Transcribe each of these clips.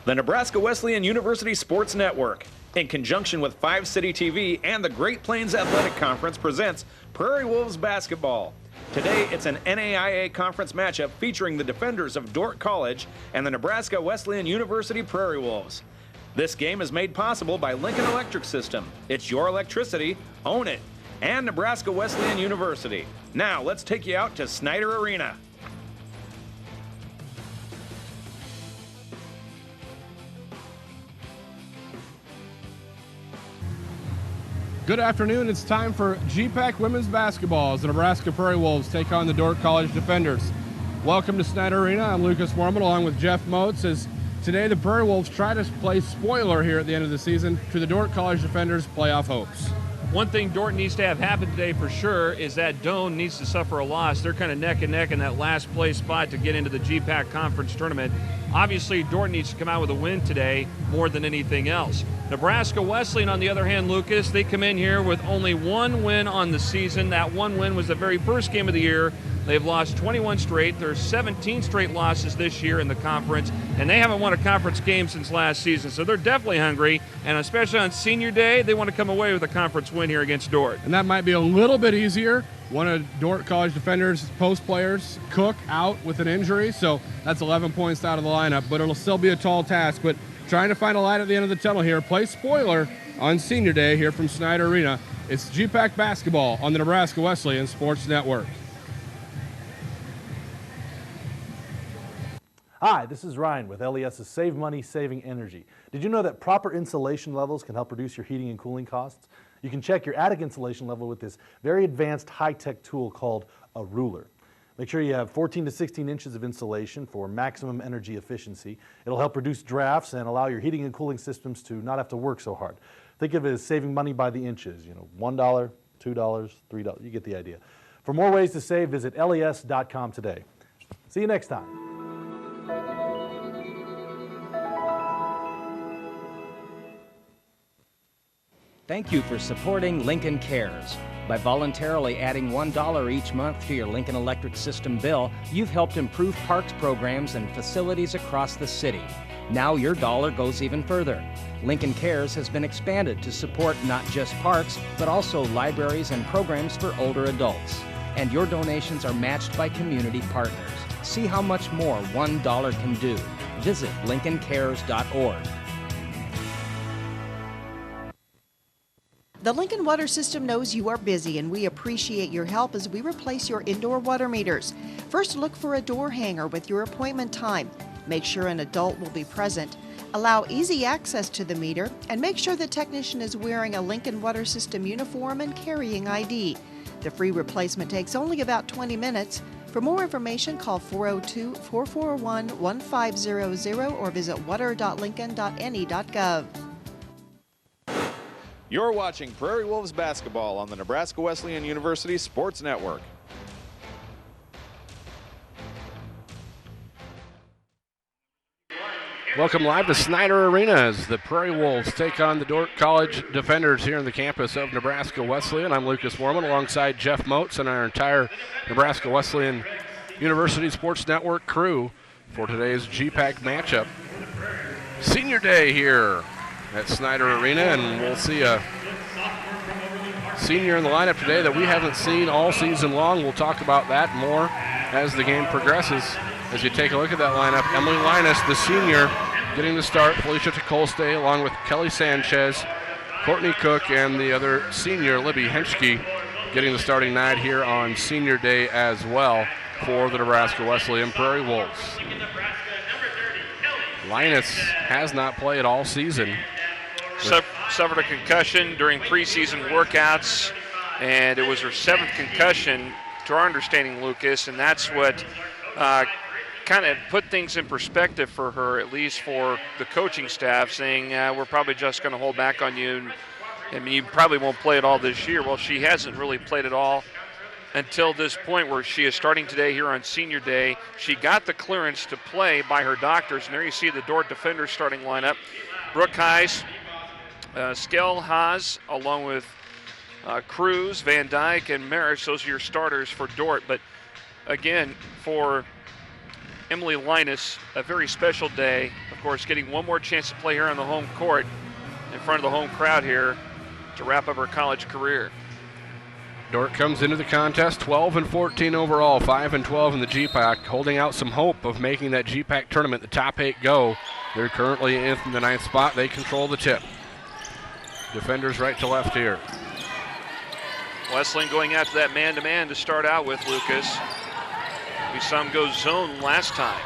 The Nebraska Wesleyan University Sports Network, in conjunction with 5 City TV and the Great Plains Athletic Conference, presents Prairie Wolves basketball. Today, it's an NAIA conference matchup featuring the defenders of Dordt College and the Nebraska Wesleyan University Prairie Wolves. This game is made possible by Lincoln Electric System. It's your electricity, own it. And Nebraska Wesleyan University. Now, let's take you out to Snyder Arena. Good afternoon. It's time for GPAC women's basketball as the Nebraska Prairie Wolves take on the Dordt College defenders. Welcome to Snyder Arena. I'm Lucas Mormon along with Jeff Moats as today the Prairie Wolves try to play spoiler here at the end of the season to the Dordt College defenders' playoff hopes. One thing Dordt needs to have happen today for sure is that Doane needs to suffer a loss. They're kind of neck and neck in that last place spot to get into the GPAC conference tournament. Obviously, Dordt needs to come out with a win today more than anything else. Nebraska Wesleyan, on the other hand, Lucas, they come in here with only one win on the season. That one win was the very first game of the year. They've lost 21 straight. There's 17 straight losses this year in the conference, and they haven't won a conference game since last season. So they're definitely hungry, and especially on senior day, they want to come away with a conference win here against Dordt. And that might be a little bit easier. One of Dordt College defenders' post players, Cook, out with an injury, so that's 11 points out of the lineup, but it'll still be a tall task. But trying to find a light at the end of the tunnel here. Play spoiler on senior day here from Snyder Arena. It's GPAC basketball on the Nebraska Wesleyan Sports Network. Hi, this is Ryan with LES's Save Money, Saving Energy. Did you know that proper insulation levels can help reduce your heating and cooling costs? You can check your attic insulation level with this very advanced high-tech tool called a ruler. Make sure you have 14 to 16 inches of insulation for maximum energy efficiency. It'll help reduce drafts and allow your heating and cooling systems to not have to work so hard. Think of it as saving money by the inches, $1, $2, $3, you get the idea. For more ways to save, visit les.com today. See you next time. Thank you for supporting Lincoln Cares. By voluntarily adding $1 each month to your Lincoln Electric System bill, you've helped improve parks programs and facilities across the city. Now your dollar goes even further. Lincoln Cares has been expanded to support not just parks, but also libraries and programs for older adults. And your donations are matched by community partners. See how much more $1 can do. Visit lincolncares.org. The Lincoln Water System knows you are busy, and we appreciate your help as we replace your indoor water meters. First, look for a door hanger with your appointment time. Make sure an adult will be present. Allow easy access to the meter, and make sure the technician is wearing a Lincoln Water System uniform and carrying ID. The free replacement takes only about 20 minutes. For more information, call 402-441-1500 or visit water.lincoln.ne.gov. You're watching Prairie Wolves basketball on the Nebraska Wesleyan University Sports Network. Welcome live to Snyder Arena as the Prairie Wolves take on the Dordt College defenders here on the campus of Nebraska Wesleyan. I'm Lucas Mormon alongside Jeff Moats and our entire Nebraska Wesleyan University Sports Network crew for today's GPAC matchup. Senior day here at Snyder Arena, and we'll see a senior in the lineup today that we haven't seen all season long. We'll talk about that more as the game progresses. As you take a look at that lineup, Emily Linus, the senior, getting the start. Felicia Tecole along with Kelly Sanchez, Courtney Cook, and the other senior, Libby Henschke, getting the starting night here on senior day as well for the Nebraska Wesleyan Prairie Wolves. Linus has not played all season. Suffered a concussion during preseason workouts, and it was her 7th concussion, to our understanding, Lucas, and that's what kind of put things in perspective for her, at least for the coaching staff, saying we're probably just going to hold back on you. I mean, you probably won't play it all this year. Well, she hasn't really played it all until this point where she is starting today here on senior day. She got the clearance to play by her doctors, and there you see the Dordt defenders starting lineup. Brooke Heis, Skell Haas, along with Cruz, Van Dyke, and Marish. Those are your starters for Dordt. But again, for Emily Linus a very special day. Of course, getting one more chance to play here on the home court in front of the home crowd here to wrap up her college career. Dordt comes into the contest 12-14 overall, 5-12 in the GPAC, holding out some hope of making that GPAC tournament. The top 8 go. They're currently in the 9th spot. They control the tip. Defenders right to left here. Wesleyan going after that man-to-man to start out with, Lucas. We saw him go zone last time.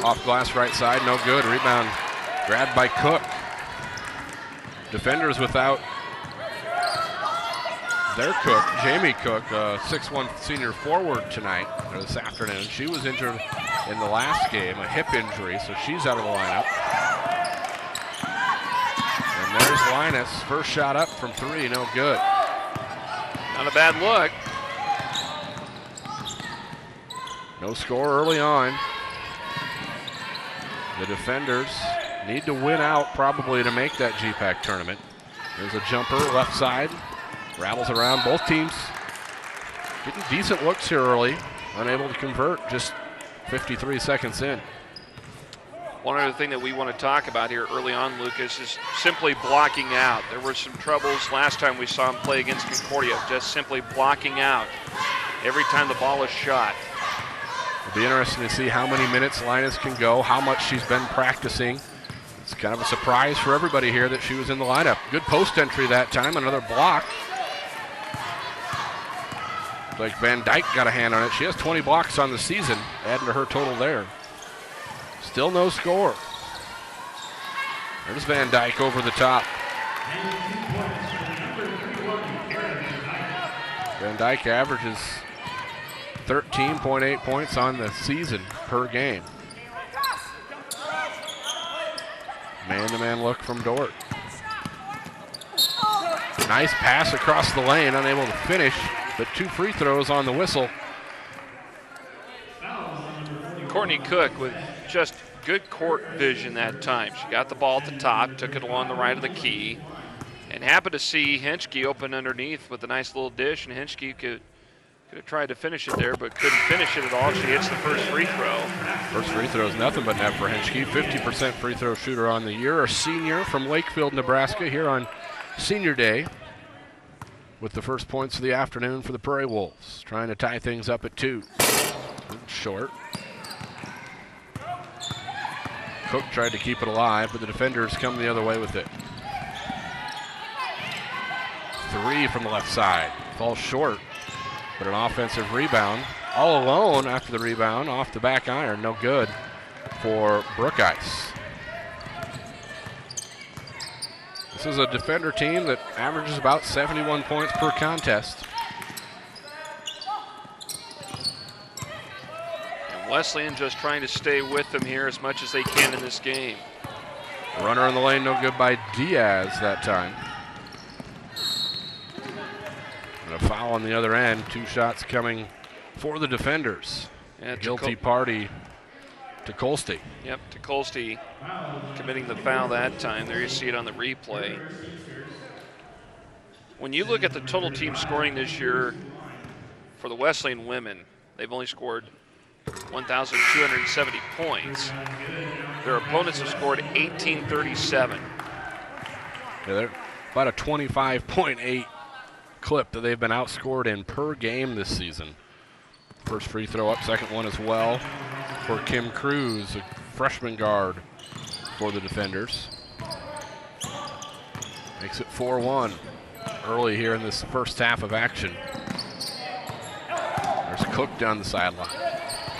Off glass right side, no good. Rebound grabbed by Cook. Defenders without their Cook, Jamie Cook, 6'1" senior forward tonight, or this afternoon. She was injured in the last game, a hip injury, so she's out of the lineup. And there's Linus, first shot up from 3, no good. Not a bad look. No score early on. The defenders need to win out probably to make that GPAC tournament. There's a jumper left side. Rattles around. Both teams getting decent looks here early. Unable to convert just 53 seconds in. One other thing that we want to talk about here early on, Lucas, is simply blocking out. There were some troubles last time we saw him play against Concordia, just simply blocking out every time the ball is shot. It'll be interesting to see how many minutes Linus can go, how much she's been practicing. It's kind of a surprise for everybody here that she was in the lineup. Good post entry that time, another block. Like Van Dyke got a hand on it. She has 20 blocks on the season, adding to her total there. Still no score. There's Van Dyke over the top. Van Dyke averages 13.8 points on the season per game. Man-to-man look from Dordt. Nice pass across the lane, unable to finish, but 2 free throws on the whistle. Courtney Cook with just good court vision that time. She got the ball at the top, took it along the right of the key, and happened to see Henschke open underneath with a nice little dish, and Henschke could have tried to finish it there, but couldn't finish it at all. She hits the first free throw. First free throw is nothing but net for Henschke. 50% free throw shooter on the year. A senior from Wakefield, Nebraska, here on Senior Day with the first points of the afternoon for the Prairie Wolves. Trying to tie things up at 2. Short. Cook tried to keep it alive, but the defenders come the other way with it. 3 from the left side. Falls short, but an offensive rebound. All alone after the rebound, off the back iron. No good for Brookes. This is a defender team that averages about 71 points per contest. Wesleyan just trying to stay with them here as much as they can in this game. Runner in the lane, no good by Diaz that time. And a foul on the other end. 2 shots coming for the defenders. Yeah, guilty party to Colsty. Yep, to Colsty committing the foul that time. There you see it on the replay. When you look at the total team scoring this year for the Wesleyan women, they've only scored 1,270 points. Their opponents have scored 1,837. Yeah, they're about a 25.8 clip that they've been outscored in per game this season. First free throw up, second one as well for Kim Cruz, a freshman guard for the defenders. Makes it 4-1 early here in this first half of action. There's Cook down the sideline.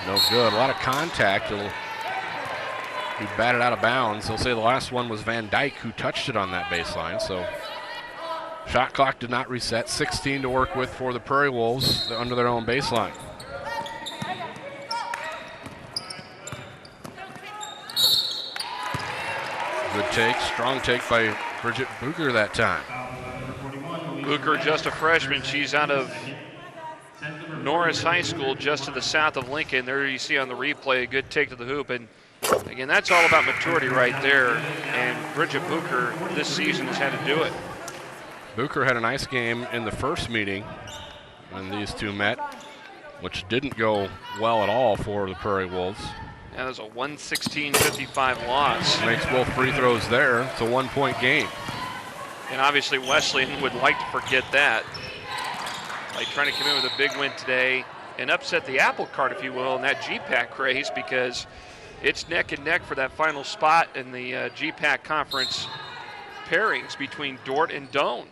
No good. A lot of contact. It'll be batted out of bounds. They'll say the last one was Van Dyke who touched it on that baseline. So shot clock did not reset. 16 to work with for the Prairie Wolves under their own baseline. Good take. Strong take by Bridget Booker that time. Booker, just a freshman. She's out of Norris High School, just to the south of Lincoln. There you see on the replay a good take to the hoop. And again, that's all about maturity right there. And Bridget Booker this season has had to do it. Booker had a nice game in the first meeting when these two met, which didn't go well at all for the Prairie Wolves. That was a 116-55 loss. Makes both free throws there. It's a 1-point game. And obviously Wesleyan would like to forget that. Like trying to come in with a big win today and upset the apple cart, if you will, in that GPAC race, because it's neck and neck for that final spot in the GPAC conference pairings between Dordt and Doane.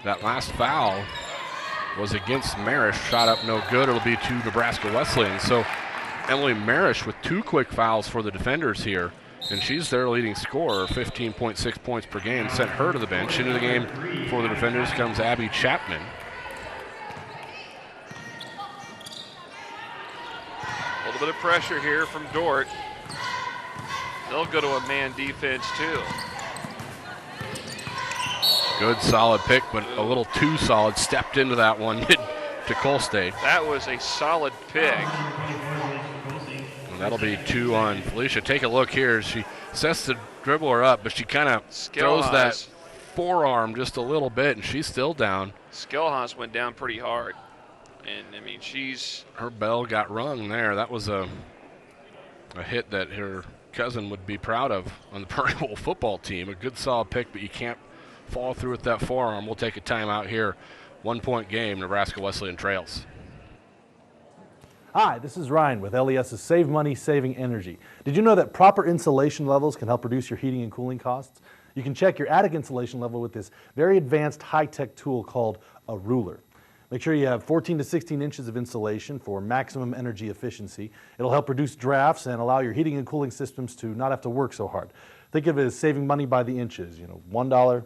That last foul was against Marish, shot up no good. It'll be to Nebraska Wesleyan. So Emily Marish with 2 quick fouls for the defenders here, and she's their leading scorer, 15.6 points per game, sent her to the bench. Into the game for the defenders comes Abby Chapman. A little bit of pressure here from Dordt. They'll go to a man defense too. Good solid pick, but a little too solid. Stepped into that one to Colstate. That was a solid pick. And that'll be 2 on Felicia. Take a look here. She sets the dribbler up, but she kind of throws that forearm just a little bit, and she's still down. Skellhaus went down pretty hard. And, I mean, her bell got rung there. That was a hit that her cousin would be proud of on the Prairie Wolf football team. A good solid pick, but you can't fall through with that forearm. We'll take a timeout here. 1-point game, Nebraska Wesleyan trails. Hi, this is Ryan with LES's Save Money, Saving Energy. Did you know that proper insulation levels can help reduce your heating and cooling costs? You can check your attic insulation level with this very advanced high-tech tool called a ruler. Make sure you have 14 to 16 inches of insulation for maximum energy efficiency. It'll help reduce drafts and allow your heating and cooling systems to not have to work so hard. Think of it as saving money by the inches, $1, $2,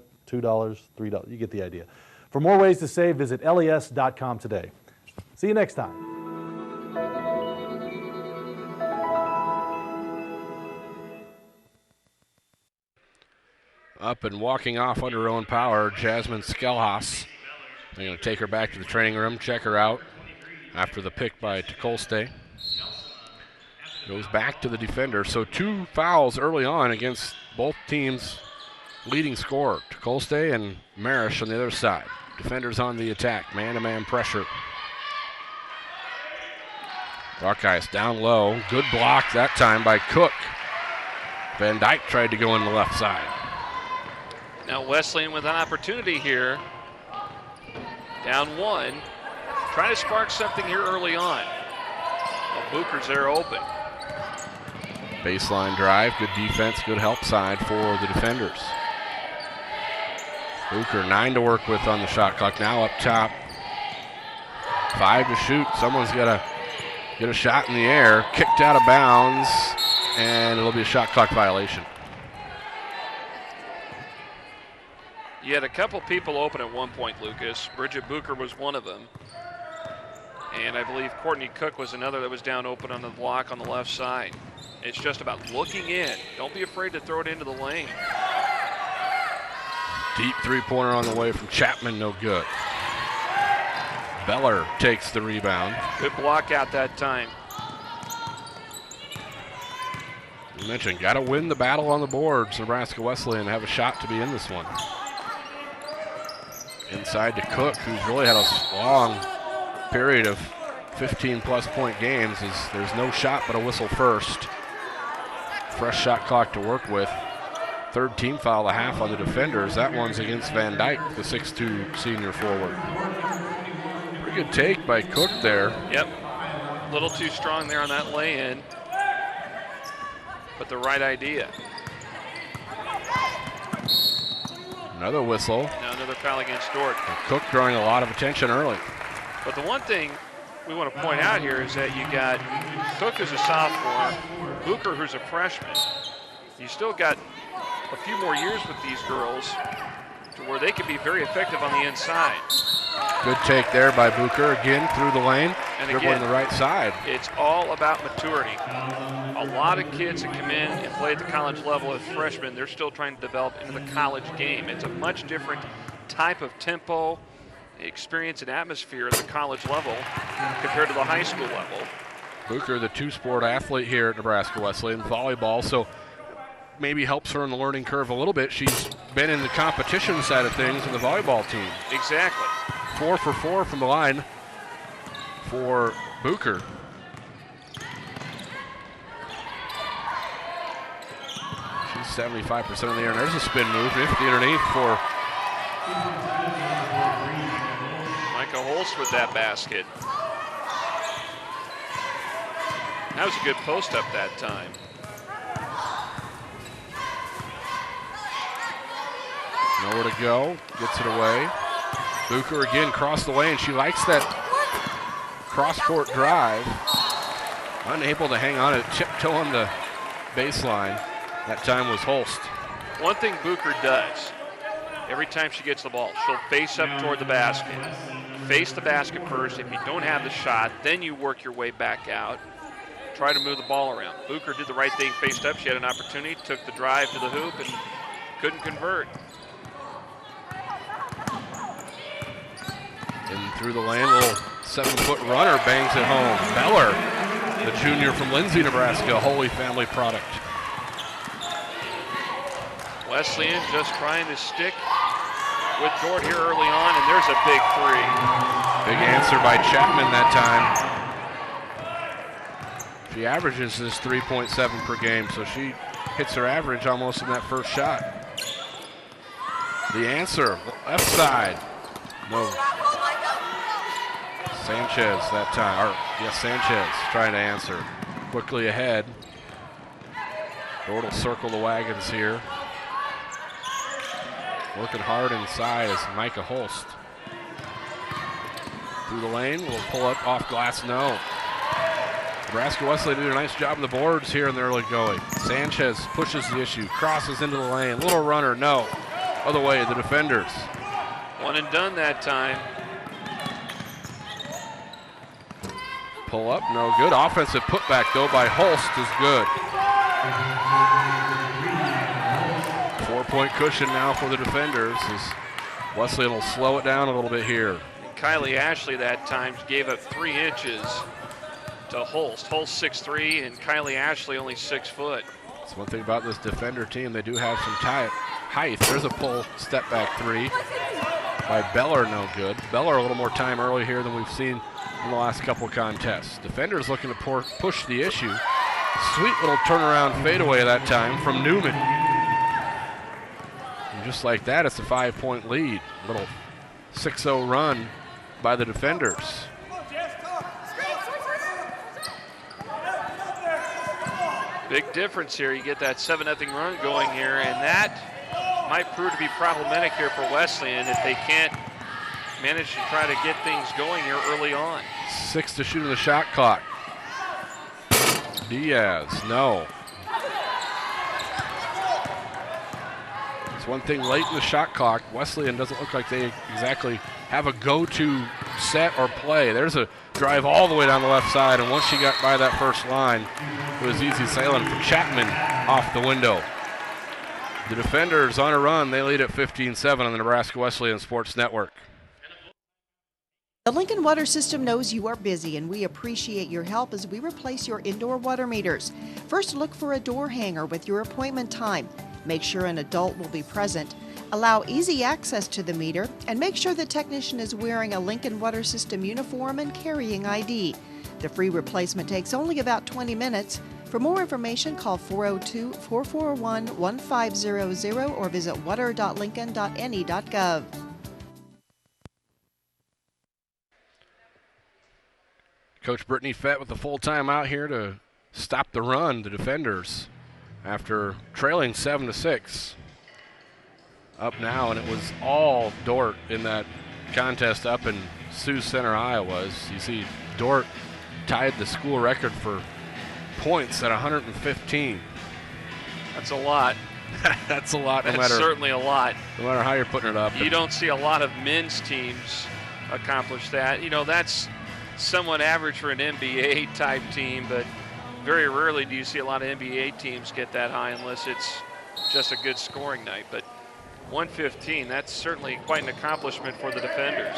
$3, you get the idea. For more ways to save, visit les.com today. See you next time. Up and walking off under her own power, Jasmine Skellhaus. They're going to take her back to the training room, check her out after the pick by Colstate. Goes back to the defender. So 2 fouls early on against both teams' leading scorer, Colstate and Marish on the other side. Defenders on the attack, man-to-man pressure. Buckeyes down low. Good block that time by Cook. Van Dyke tried to go in the left side. Now Wesleyan with an opportunity here. Down 1. Trying to spark something here early on. Well, Booker's there open. Baseline drive, good defense, good help side for the defenders. Booker, 9 to work with on the shot clock. Now up top. 5 to shoot. Someone's got to get a shot in the air. Kicked out of bounds, and it'll be a shot clock violation. You had a couple people open at one point, Lucas. Bridget Booker was one of them. And I believe Courtney Cook was another that was down open on the block on the left side. It's just about looking in. Don't be afraid to throw it into the lane. Deep 3-pointer on the way from Chapman, no good. Beller takes the rebound. Good block out that time. You mentioned, got to win the battle on the boards. Nebraska Wesleyan have a shot to be in this one. Inside to Cook, who's really had a long period of 15-plus point games. There's no shot but a whistle first. Fresh shot clock to work with. 3rd team foul, a half on the defenders. That one's against Van Dyke, the 6'2" senior forward. Pretty good take by Cook there. Yep. A little too strong there on that lay-in. But the right idea. Another whistle. Now another foul against Dordt. And Cook drawing a lot of attention early. But the one thing we want to point out here is that you got Cook, who's a sophomore, Booker, who's a freshman. You still got a few more years with these girls to where they can be very effective on the inside. Good take there by Booker, again through the lane, and dribbling again, the right side. It's all about maturity. A lot of kids that come in and play at the college level as freshmen, they're still trying to develop into the college game. It's a much different type of tempo, experience, and atmosphere at the college level compared to the high school level. Booker, the 2-sport athlete here at Nebraska Wesleyan, volleyball, so maybe helps her on the learning curve a little bit. She's been in the competition side of things in the volleyball team. Exactly. 4 for 4 from the line for Bucher. She's 75% in the air. And there's a spin move, nifty underneath for Micah Holst with that basket. That was a good post up that time. Nowhere to go, gets it away. Bucher again crossed the lane. She likes that cross-court drive. Unable to hang on it, tiptoe on the baseline. That time was Holst. One thing Bucher does, every time she gets the ball, she'll face up toward the basket. Face the basket first. If you don't have the shot, then you work your way back out. Try to move the ball around. Bucher did the right thing, faced up. She had an opportunity, took the drive to the hoop, and couldn't convert. And through the lane, little 7-foot runner bangs it home. Beller, the junior from Lindsay, Nebraska, a Holy Family product. Wesleyan just trying to stick with Dordt here early on, and there's a big three. Big answer by Chapman that time. She averages this 3.7 per game, so she hits her average almost in that first shot. The answer, left side. No. Sanchez that time, or yes, Sanchez trying to answer. Quickly ahead. Dordt will circle the wagons here. Working hard inside is Micah Holst. Through the lane, will pull up off glass, no. Nebraska Wesleyan did a nice job on the boards here in the early going. Sanchez pushes the issue, crosses into the lane, little runner, no. Other way, the defenders. One and done that time. Pull up, no good. Offensive putback though by Holst is good. 4-point cushion now for the defenders as Wesleyan will slow it down a little bit here. And Kylie Ashley that time gave up 3 inches to Holst. Holst 6'3", and Kylie Ashley only 6 foot. That's one thing about this defender team. They do have some height. There's a pull step back 3 by Beller, no good. Beller a little more time early here than we've seen in the last couple of contests. Defenders looking to push the issue. Sweet little turnaround fadeaway that time from Newman. And just like that, it's a 5-point lead. Little 6-0 run by the defenders. Big difference here. You get that 7-0 run going here, and that might prove to be problematic here for Wesleyan if they can't manage to try to get things going here early on. 6 to shoot in the shot clock. Diaz, no. It's one thing late in the shot clock. Wesleyan doesn't look like they exactly have a go-to set or play. There's a drive all the way down the left side, and once she got by that first line, it was easy sailing for Chapman off the window. The defenders on a run. They lead at 15-7 on the Nebraska Wesleyan Sports Network. The Lincoln Water System knows you are busy, and we appreciate your help as we replace your indoor water meters. First, look for a door hanger with your appointment time. Make sure an adult will be present. Allow easy access to the meter, and make sure the technician is wearing a Lincoln Water System uniform and carrying ID. The free replacement takes only about 20 minutes. For more information, call 402-441-1500 or visit water.lincoln.ne.gov. Coach Brittany Fett with the full timeout here to stop the run, the defenders, after trailing 7-6. Up now, and it was all Dordt in that contest up in Sioux Center, Iowa. You see Dordt tied the school record for points at 115. That's a lot. That's a lot. That's certainly a lot. No matter how you're putting it up. You don't see a lot of men's teams accomplish that. You know, that's somewhat average for an NBA type team, but very rarely do you see a lot of NBA teams get that high unless it's just a good scoring night. But 115, that's certainly quite an accomplishment for the defenders.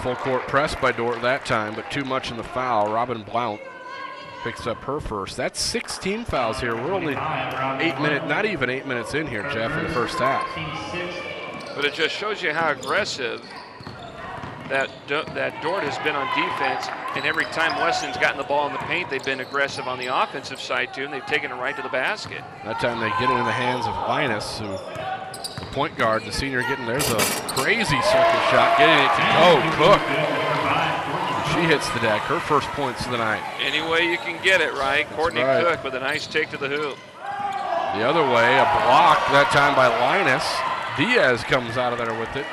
Full court press by Dordt that time, but too much in the foul. Robin Blount picks up her first. That's 6 team fouls here. We're only not even 8 minutes in here, Jeff, in the first half. But it just shows you how aggressive that Dordt has been on defense, and every time Wesleyan's gotten the ball in the paint, they've been aggressive on the offensive side too, and they've taken it right to the basket. That time they get it in the hands of Linus, who the point guard, the senior, there's a crazy circle shot, getting it to go. Cook. She hits the deck, her first points of the night. Any way you can get it, right? Courtney Cook with a nice take to the hoop. The other way, a block that time by Linus. Diaz comes out of there with it,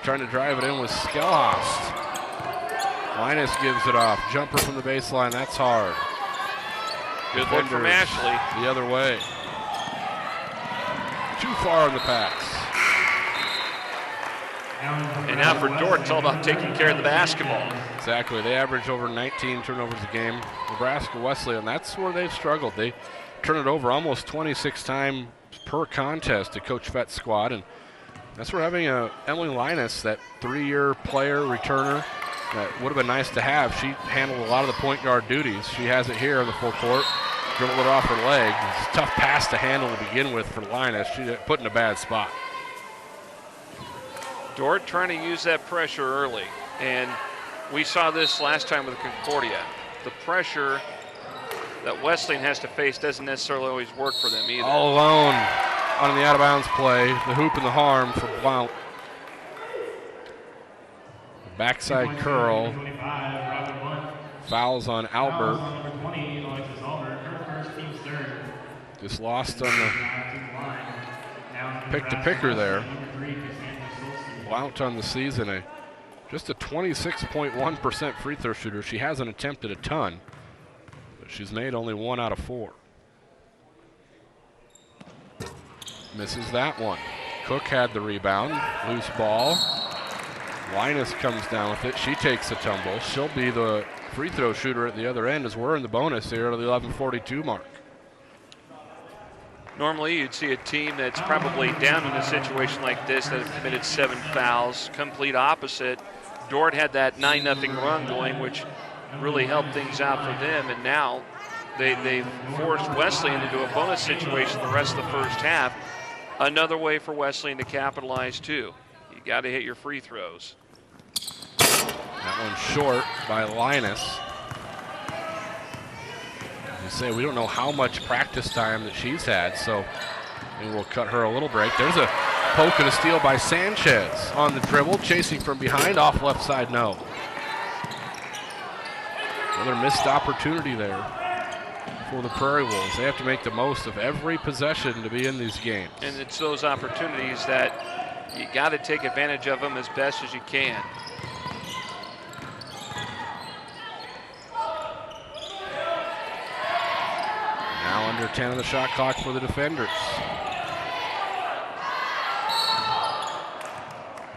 trying to drive it in with Skelhast. Linus gives it off. Jumper from the baseline, that's hard. Good look from Ashley. The other way. Too far on the pass. And now for Dordt, it's all about taking care of the basketball. Exactly. They average over 19 turnovers a game. Nebraska Wesleyan, that's where they've struggled. They turn it over almost 26 times per contest to Coach Fett's squad, and that's where having Emily Linus, that 3-year player returner, that would have been nice to have. She handled a lot of the point guard duties. She has it here in the full court, dribbled it off her leg. It's a tough pass to handle to begin with for Linus. She put in a bad spot. Dordt trying to use that pressure early, and we saw this last time with Concordia. The pressure that Wesleyan has to face doesn't necessarily always work for them either. All alone on the out-of-bounds play, the hoop and the harm for Blount. Backside curl. Fouls on Albert. Just lost on the pick-to-picker there. Blount on the season, just a 26.1% free throw shooter. She hasn't attempted a ton, but she's made only 1 out of 4. Misses that one. Cook had the rebound. Loose ball. Linus comes down with it. She takes a tumble. She'll be the free throw shooter at the other end as we're in the bonus here at the 11:42 mark. Normally you'd see a team that's probably down in a situation like this that have committed 7 fouls. Complete opposite. Dordt had that 9-0 run going, which really helped things out for them, and now they've forced Wesleyan into a bonus situation the rest of the first half. Another way for Wesleyan to capitalize too. You got to hit your free throws. That one's short by Linus. You say we don't know how much practice time that she's had, so maybe we'll cut her a little break. There's a poke and a steal by Sanchez on the dribble, chasing from behind, off left side, no. Another missed opportunity there for the Prairie Wolves. They have to make the most of every possession to be in these games. And it's those opportunities that you got to take advantage of them as best as you can. Now under 10 on the shot clock for the defenders.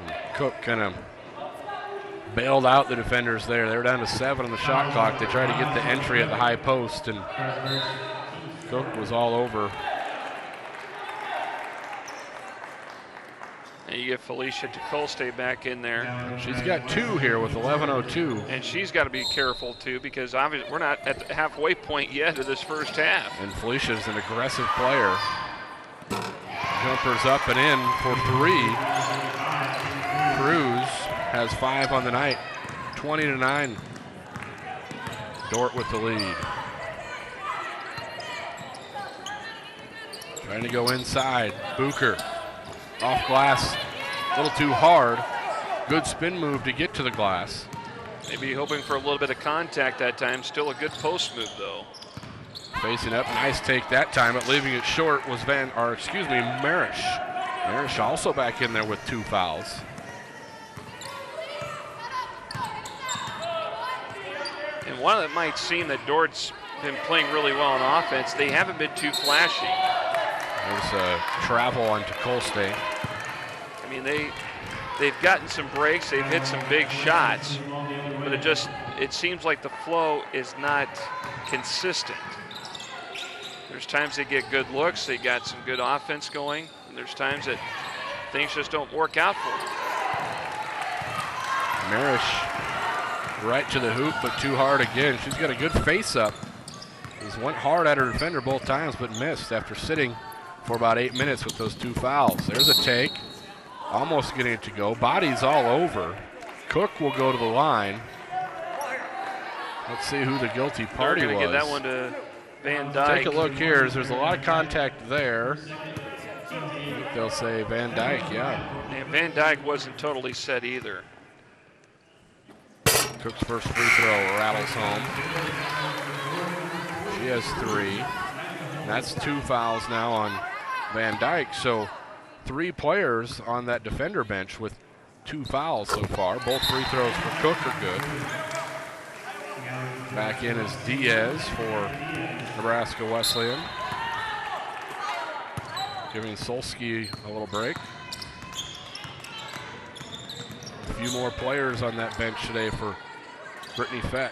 And Cook kind of bailed out the defenders there. They were down to 7 on the shot clock. They tried to get the entry at the high post, and Cook was all over. And you get Felicia Tucolste back in there. She's got 2 here with 11:02. And she's got to be careful too, because obviously we're not at the halfway point yet of this first half. And Felicia's an aggressive player. Jumpers up and in for 3. Cruz has 5 on the night, 20-9. Dordt with the lead. Trying to go inside. Bucher off glass, a little too hard. Good spin move to get to the glass. Maybe hoping for a little bit of contact that time. Still a good post move though. Facing up, nice take that time, but leaving it short was Marish. Marish also back in there with 2 fouls. And while it might seem that Dordt's been playing really well on offense, they haven't been too flashy. There's a travel on Tucolste. I mean, they've gotten some breaks, they've hit some big shots, but it seems like the flow is not consistent. There's times they get good looks, they got some good offense going, and there's times that things just don't work out for them. Marish right to the hoop, but too hard again. She's got a good face up. Just went hard at her defender both times, but missed after sitting for about 8 minutes with those 2 fouls. There's a take, almost getting it to go. Bodies all over Cook will go to the line. Let's see who the guilty party was. They're going to give that one to Van Dyke. Take a look here. There's a lot of contact there. I think they'll say Van Dyke, yeah. And Van Dyke wasn't totally set either. Cook's first free throw rattles home. She has 3. That's 2 fouls now on Van Dyke. So 3 players on that defender bench with 2 fouls so far. Both free throws for Cook are good. Back in is Diaz for Nebraska Wesleyan. Giving Solsky a little break. A few more players on that bench today for Brittany Fett.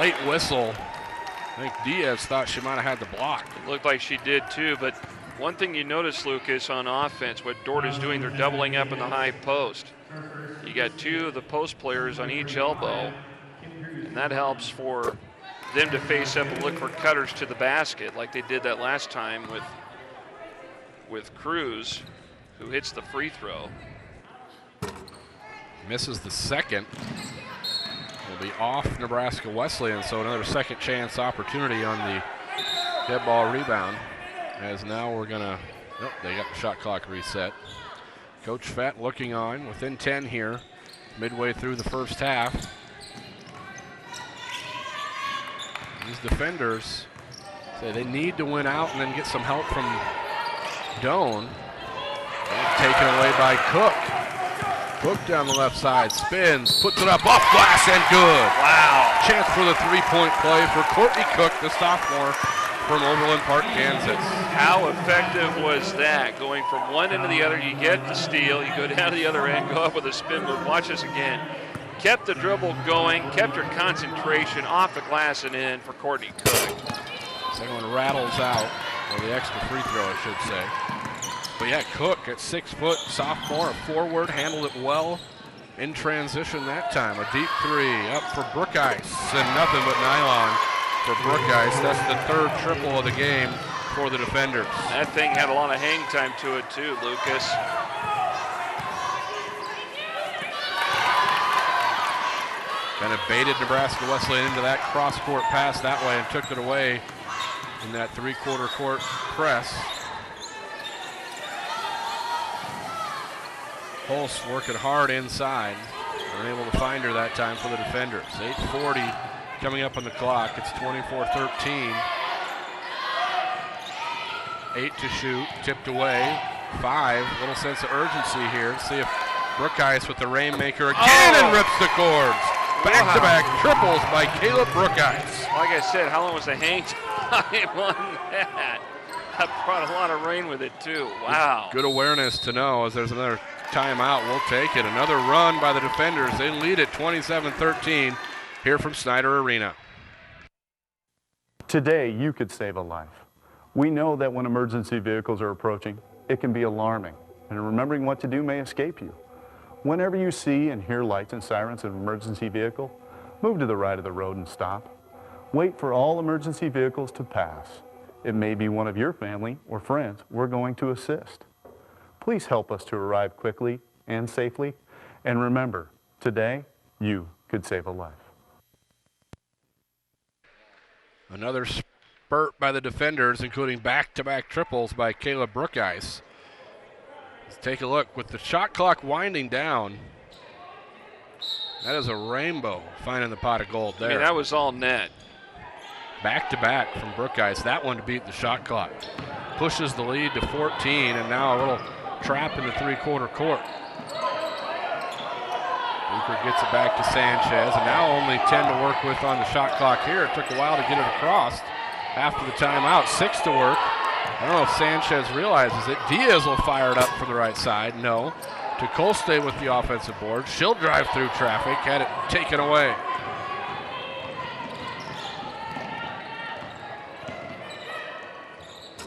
Late whistle. I think Diaz thought she might have had the block. It looked like she did too, but one thing you notice, Lucas, on offense, what Dordt is doing, they're doubling up in the high post. You got 2 of the post players on each elbow, and that helps for them to face up and look for cutters to the basket like they did that last time with Cruz, who hits the free throw. Misses the second. Will be off Nebraska Wesleyan, so another second chance opportunity on the dead ball rebound. As now we're gonna, nope, they got the shot clock reset. Coach Fett looking on, within 10 here, midway through the first half. These defenders say they need to win out and then get some help from Doan. Taken away by Cook. Cook down the left side, spins, puts it up, off glass and good. Wow. Chance for the 3-point play for Courtney Cook, the sophomore from Overland Park, Kansas. How effective was that? Going from one end to the other, you get the steal, you go down to the other end, go up with a spin move. Watch this again. Kept the dribble going, kept her concentration off the glass and in for Courtney Cook. Second one rattles out, or the extra free throw, I should say. But yeah, Cook at 6 foot, sophomore, a forward, handled it well in transition that time. A deep 3 up for Brookeice, and nothing but nylon for Brookeice. That's the 3rd triple of the game for the defenders. That thing had a lot of hang time to it too, Lucas. Kind of baited Nebraska Wesleyan into that cross-court pass that way and took it away in that 3/4 court press. Holst working hard inside. Unable to find her that time for the defenders. 8:40 coming up on the clock. It's 24-13. 8 to shoot, tipped away. 5, little sense of urgency here. See if Brookeice with the rainmaker again and rips the cords. Back-to-back triples by Caleb Brookeice. Like I said, how long was the hang time on that? That brought a lot of rain with it too. Wow. Good awareness to know as there's another timeout. We'll take it. Another run by the defenders. They lead at 27-13 here from Snyder Arena. Today, you could save a life. We know that when emergency vehicles are approaching, it can be alarming, and remembering what to do may escape you. Whenever you see and hear lights and sirens of an emergency vehicle, move to the right of the road and stop. Wait for all emergency vehicles to pass. It may be one of your family or friends we're going to assist. Please help us to arrive quickly and safely. And remember, today, you could save a life. Another spurt by the defenders, including back-to-back triples by Caleb Brookeice. Let's take a look with the shot clock winding down. That is a rainbow finding the pot of gold there. I mean, that was all net. Back-to-back from Brookeice. That one to beat the shot clock. Pushes the lead to 14, and now a little trap in the 3/4 court. Luker gets it back to Sanchez, and now only 10 to work with on the shot clock here. It took a while to get it across after the timeout. 6 to work. I don't know if Sanchez realizes it. Diaz will fire it up for the right side. No. To Colstay with the offensive board. She'll drive through traffic. Had it taken away.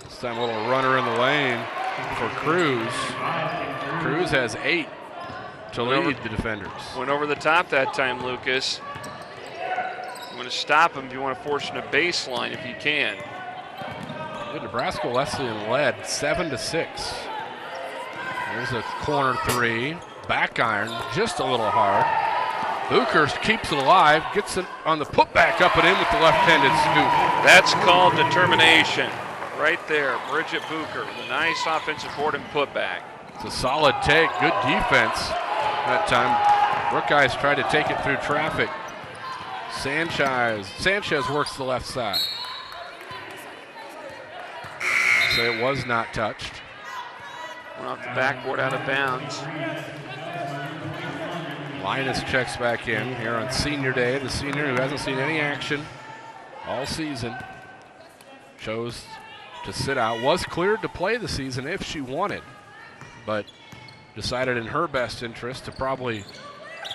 This time a little runner in the lane for Cruz. Cruz has 8 to lead the defenders. Went over the top that time, Lucas. You want to stop him if you want to force him to baseline if you can. The Nebraska Wesleyan led 7 to 6 There's a corner three. Back iron, just a little hard. Booker keeps it alive, gets it on the putback up and in with the left-handed scoop. That's called determination. Right there, Bridget Booker with a nice offensive board and putback. It's a solid take, good defense that time. Brookeyes tried to take it through traffic. Sanchez works the left side. So it was not touched. Went off the backboard out of bounds. Linus checks back in here on senior day. The senior who hasn't seen any action all season chose to sit out. Was cleared to play the season if she wanted, but decided in her best interest to probably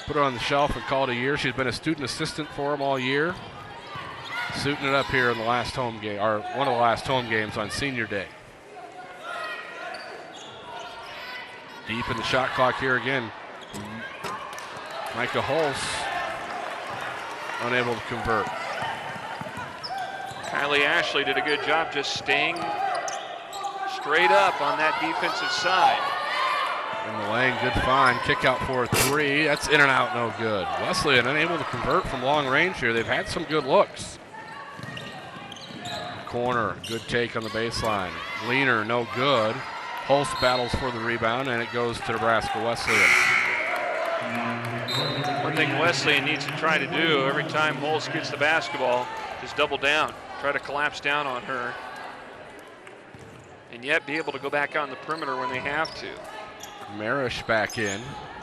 put her on the shelf and call it a year. She's been a student assistant for him all year. Suiting it up here in the last home game, or one of the last home games on senior day. Deep in the shot clock here again. Micah Hulse unable to convert. Kylie Ashley did a good job just staying straight up on that defensive side. In the lane, good find. Kick out for a three. That's in and out, no good. Wesleyan unable to convert from long range here. They've had some good looks. Corner, good take on the baseline. Leaner, no good. Hulse battles for the rebound, and it goes to Nebraska Wesleyan. One thing Wesleyan needs to try to do every time Hulse gets the basketball is double down. Try to collapse down on her. And yet be able to go back out on the perimeter when they have to. Marish back in.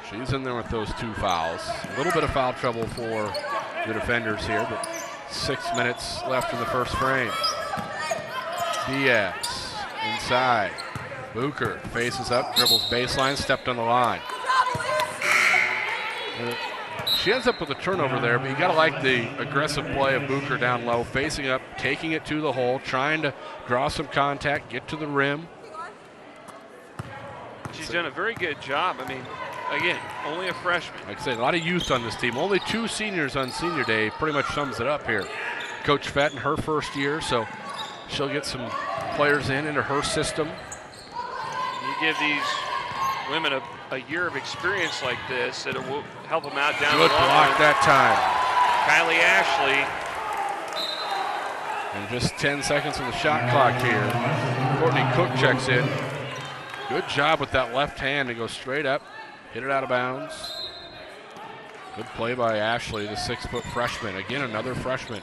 She's in there with those two fouls. A little bit of foul trouble for the defenders here, but 6 minutes left in the first frame. Diaz inside. Booker faces up, dribbles baseline, stepped on the line. She ends up with a turnover there, but you gotta like the aggressive play of Booker down low, facing up, taking it to the hole, trying to draw some contact, get to the rim. She's done a very good job. I mean, again, only a freshman. Like I said, a lot of youth on this team. Only 2 seniors on senior day pretty much sums it up here. Coach Fett in her first year, so she'll get some players into her system. You give these women a year of experience like this, that it will help them out down the Good line. block that time. Kylie Ashley. And just 10 seconds on the shot clock here. Courtney Cook checks in. Good job with that left hand to go straight up, hit it out of bounds. Good play by Ashley, the 6-foot freshman. Again, another freshman.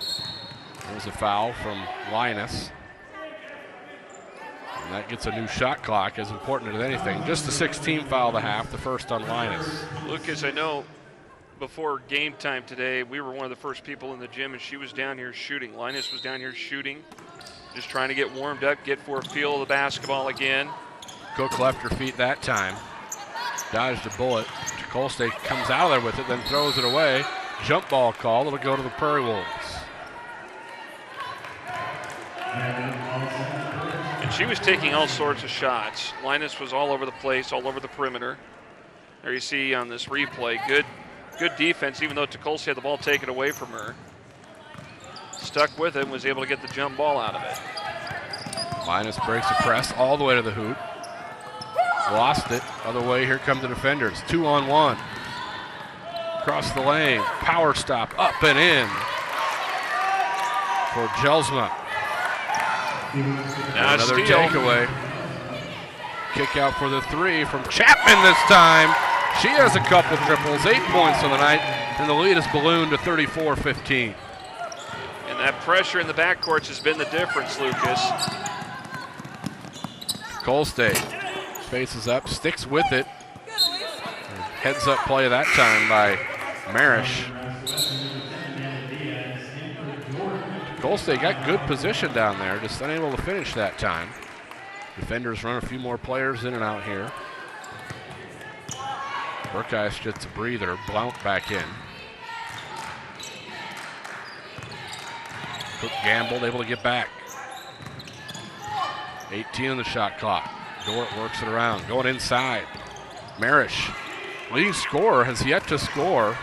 There's a foul from Linus. And that gets a new shot clock, as important as anything. Just the 16 foul to half, the first on Linus. Lucas, I know before game time today, we were one of the first people in the gym, and she was down here shooting. Linus was down here shooting, just trying to get warmed up, get for a feel of the basketball again. Cook left her feet that time. Dodged a bullet. Colstate comes out of there with it, then throws it away. Jump ball call. It'll go to the Prairie Wolves. And she was taking all sorts of shots. Linus was all over the place, all over the perimeter. There you see on this replay, good defense, even though Tecole had the ball taken away from her. Stuck with it and was able to get the jump ball out of it. Linus breaks the press all the way to the hoop. Lost it. Other way, here come the defenders. 2-on-1. Across the lane. Power stop. Up and in for Jelsma. Now another steal. takeaway. Kick out for the 3 from Chapman this time. She has a couple triples. 8 points on the night, and the lead is ballooned to 34-15. And that pressure in the backcourts has been the difference, Lucas. Colstate faces up, sticks with it. Heads up play that time by Marish. Colstate got good position down there, just unable to finish that time. Defenders run a few more players in and out here. Brookeyes gets a breather, Blount back in. Cook gambled, able to get back. 18 on the shot clock. Dordt works it around, going inside. Marish, leading scorer, has yet to score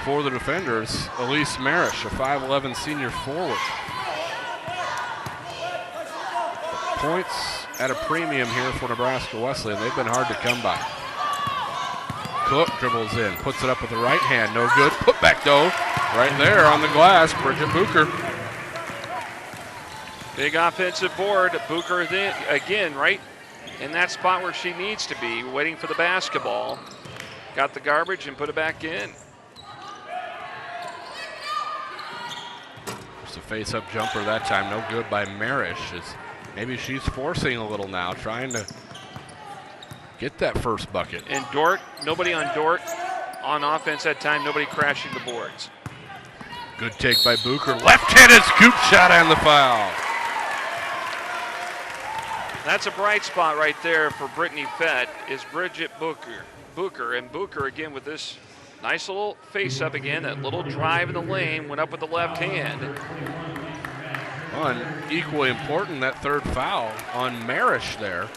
for the defenders. Elise Marish, a 5'11 senior forward. Points at a premium here for Nebraska Wesleyan. They've been hard to come by. Cook dribbles in, puts it up with the right hand, no good. Put back though, right there on the glass, Bridget Bucher. Big offensive board. Bucher again, right in that spot where she needs to be, waiting for the basketball. Got the garbage and put it back in. Just a face-up jumper that time, no good by Marish. Maybe she's forcing a little now, trying to get that first bucket. And Dordt, nobody on Dordt on offense that time, nobody crashing the boards. Good take by Bucher. Left-handed scoop shot and the foul. That's a bright spot right there for Brittany Fett is Bridget Bucher. And Bucher again with this nice little face-up again, that little drive in the lane, went up with the left hand. Well, and equally important, that third foul on Marish there.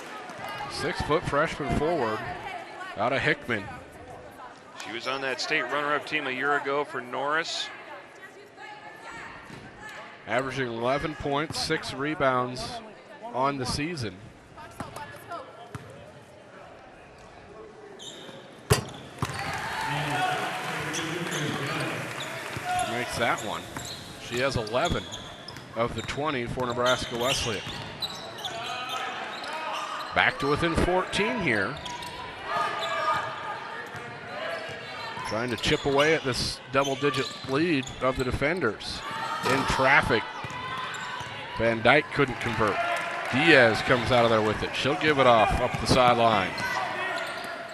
6-foot freshman forward out of Hickman. She was on that state runner-up team a year ago for Norris. Averaging 11 points, 6 rebounds on the season. She makes that one. She has 11 of the 20 for Nebraska Wesleyan. Back to within 14 here. Trying to chip away at this double-digit lead of the defenders. In traffic. Van Dyke couldn't convert. Diaz comes out of there with it. She'll give it off up the sideline.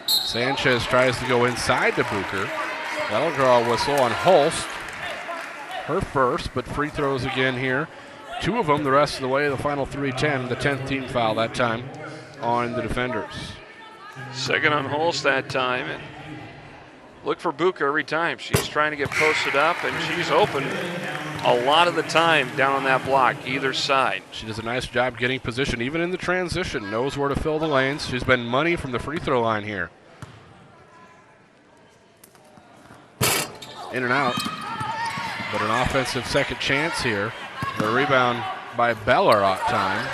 Sanchez tries to go inside to Bucher. That'll draw a whistle on Holst. Her first, but free throws again here. 2 of them the rest of the way, the final 3-10. The 10th team foul that time on the defenders. Second on Holst that time. And look for Bucher every time. She's trying to get posted up, and she's open a lot of the time down on that block, either side. She does a nice job getting position, even in the transition. Knows where to fill the lanes. She's been money from the free throw line here. In and out. But an offensive second chance here. The rebound by Beller off time.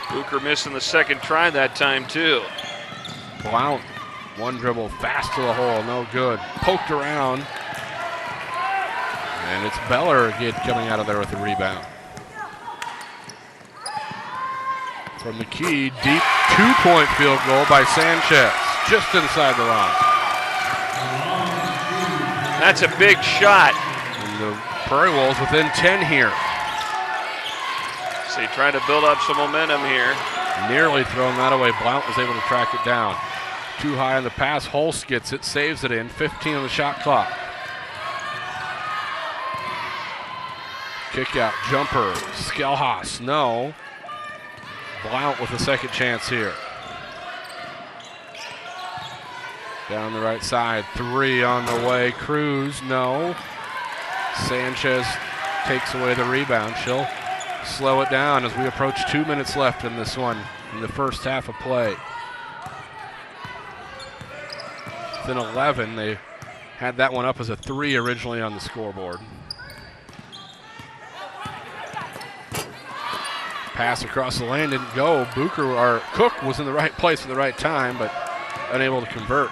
Bucher missing the second try that time, too. Blount, one dribble, fast to the hole, no good. Poked around. And it's Beller again coming out of there with the rebound. From the key, deep 2-point field goal by Sanchez, just inside the line. That's a big shot. And the Prairie Wolves within 10 here. So you try to build up some momentum here. Nearly thrown that away. Blount was able to track it down. Too high on the pass. Holst gets it, saves it in. 15 on the shot clock. Kick out, jumper, Skelhaas, no. Blount with a second chance here. Down the right side, 3 on the way. Cruz, no. Sanchez takes away the rebound. She'll slow it down as we approach 2 minutes left in this one, in the first half of play. Within 11, they had that one up as a 3 originally on the scoreboard. Pass across the lane didn't go. Cook was in the right place at the right time, but unable to convert.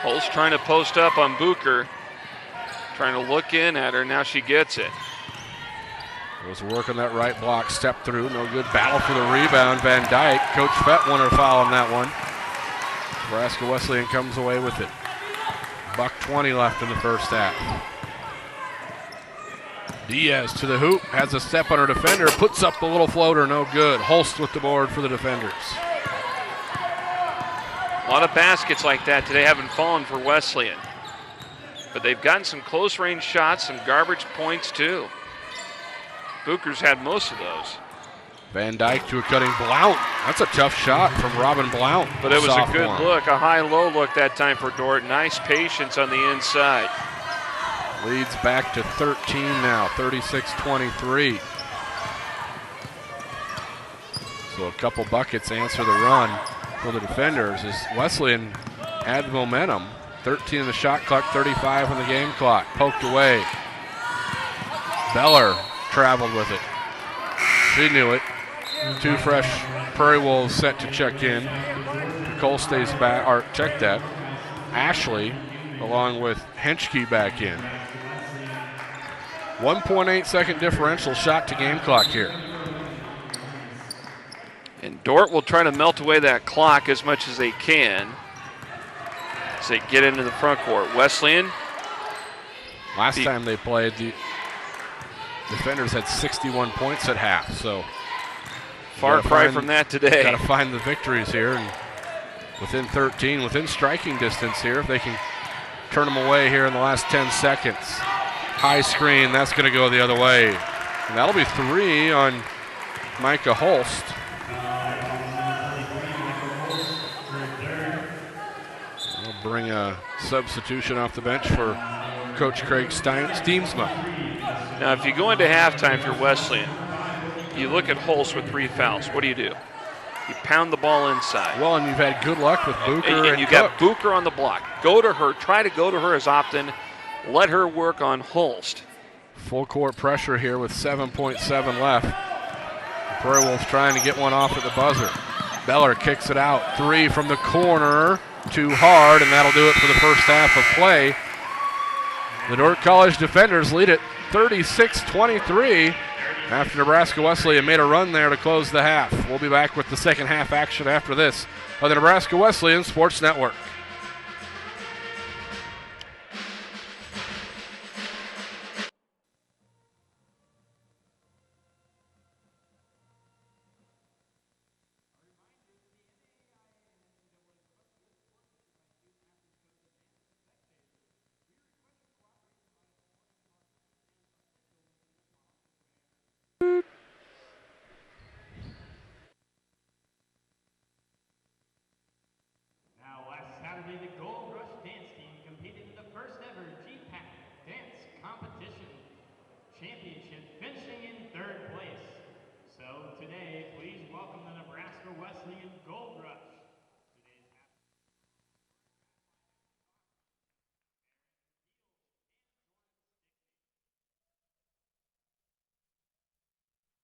Holst trying to post up on Bucher. Trying to look in at her. Now she gets it. Was working that right block, step through, no good. Battle for the rebound, Van Dyke. Coach Fett wanted a foul on that one. Nebraska Wesleyan comes away with it. $1:20 left in the first half. Diaz to the hoop, has a step on her defender, puts up the little floater, no good. Holst with the board for the defenders. A lot of baskets like that today haven't fallen for Wesleyan. But they've gotten some close range shots, some garbage points too. Bucher's had most of those. Van Dyke to a cutting Blount. That's a tough shot from Robin Blount. But it was sophomore. a good look, a high-low look that time for Dordt. Nice patience on the inside. Leads back to 13 now, 36-23. So a couple buckets answer the run for the defenders as Wesleyan had the momentum. 13 on the shot clock, 35 on the game clock. Poked away. Beller traveled with it. She knew it. 2 fresh Prairie Wolves set to check in. Cole stays back, or check that. Ashley, along with Henschke, back in. 1.8 second differential shot to game clock here. And Dordt will try to melt away that clock as much as they can as they get into the front court. Wesleyan. Last time they played, the defenders had 61 points at half, so far cry from that today. Got to find the victories here, and within 13, within striking distance here, if they can turn them away here in the last 10 seconds. High screen, that's going to go the other way. And that'll be 3 on Micah Holst. We'll bring a substitution off the bench for Coach Craig Steemsma. Now, if you go into halftime if you're Wesleyan, you look at Holst with 3 fouls. What do? You pound the ball inside. Well, and you've had good luck with Booker and you Cook. got Booker on the block. Go to her. Try to go to her as often. Let her work on Holst. Full court pressure here with 7.7 left. The Prairie Wolves trying to get one off at the buzzer. Beller kicks it out. 3 from the corner. Too hard, and that'll do it for the first half of play. The Dordt College defenders lead it 36-23 after Nebraska Wesleyan made a run there to close the half. We'll be back with the second half action after this on the Nebraska Wesleyan Sports Network.